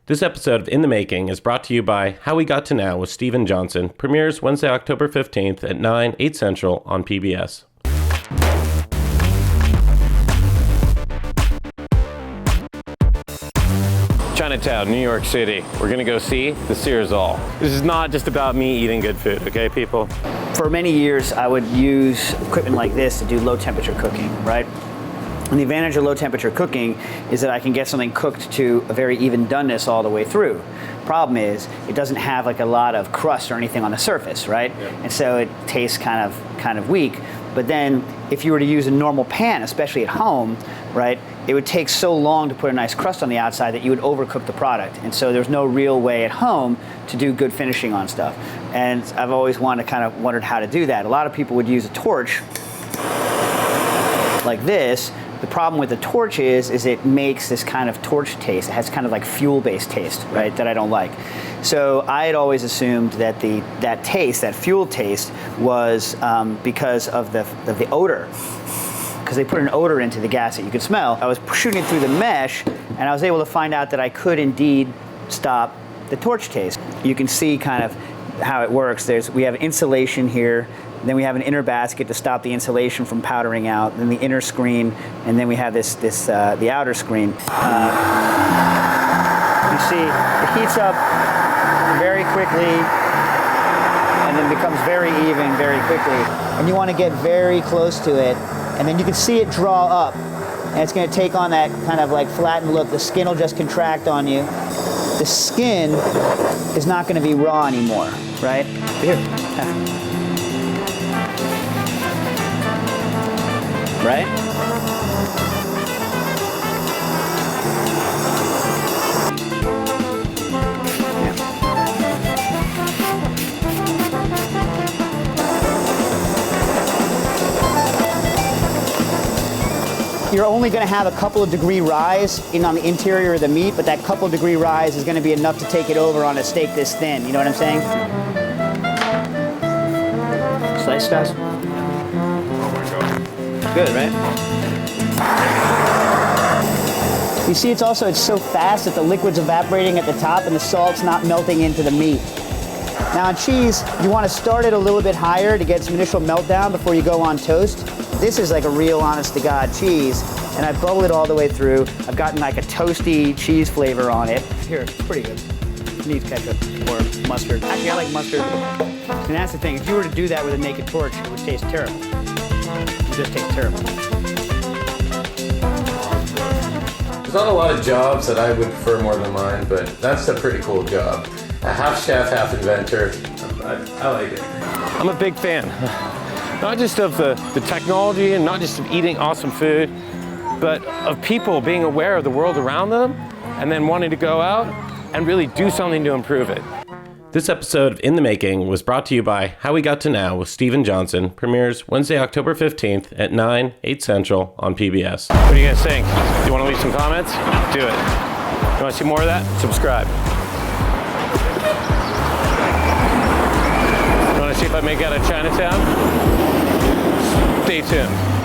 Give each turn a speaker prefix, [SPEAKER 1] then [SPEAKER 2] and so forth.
[SPEAKER 1] This episode of In the Making is brought to you by How We Got to Now with Steven Johnson. Premieres Wednesday, October 15th at 9, 8 Central on PBS. Chinatown, New York City. We're gonna go see the Searzall. This is not just about me eating good food, okay, people?
[SPEAKER 2] For many years, I would use equipment like this to do low temperature cooking, right? And the advantage of low temperature cooking is that I can get something cooked to a very even doneness all the way through. Problem is, it doesn't have like a lot of crust or anything on the surface, right? Yep. And so it tastes kind of weak. But then if you were to use a normal pan, especially at home, right, it would take so long to put a nice crust on the outside that you would overcook the product. And so there's no real way at home to do good finishing on stuff. And I've always wondered how to do that. A lot of people would use a torch like this. The problem with the torch is it makes this kind of torch taste. It has kind of like fuel-based taste, right, that I don't like. So I had always assumed that that fuel taste, was because of the odor, because they put an odor into the gas that you could smell. I was shooting it through the mesh, and I was able to find out that I could indeed stop the torch taste. You can see kind of how it works. We have insulation here. Then we have an inner basket to stop the insulation from powdering out, then the inner screen, and then we have the outer screen. You see, it heats up very quickly and then becomes very even very quickly. And you want to get very close to it, and then you can see it draw up, and it's going to take on that kind of like flattened look. The skin will just contract on you. The skin is not going to be raw anymore, right? Here. Right? You're only going to have a couple of degree rise on the interior of the meat, but that couple of degree rise is going to be enough to take it over on a steak this thin. You know what I'm saying? Slice us. Good, right? You see, it's so fast that the liquid's evaporating at the top and the salt's not melting into the meat. Now on cheese, you want to start it a little bit higher to get some initial meltdown before you go on toast. This is like a real honest-to-God cheese, and I've bubbled it all the way through. I've gotten like a toasty cheese flavor on it. Here, it's pretty good. It needs ketchup or mustard. Actually, I like mustard. And that's the thing, if you were to do that with a naked torch, it would taste terrible. It just tastes terrible.
[SPEAKER 1] There's not a lot of jobs that I would prefer more than mine, but that's a pretty cool job. A half chef, half inventor. I like it. I'm a big fan. Not just of the technology and not just of eating awesome food, but of people being aware of the world around them and then wanting to go out and really do something to improve it. This episode of In the Making was brought to you by How We Got to Now with Steven Johnson. Premieres Wednesday, October 15th at 9, 8 Central on PBS. What do you guys think? Do you want to leave some comments? Do it. You want to see more of that? Subscribe. You want to see if I make it out of Chinatown? Stay tuned.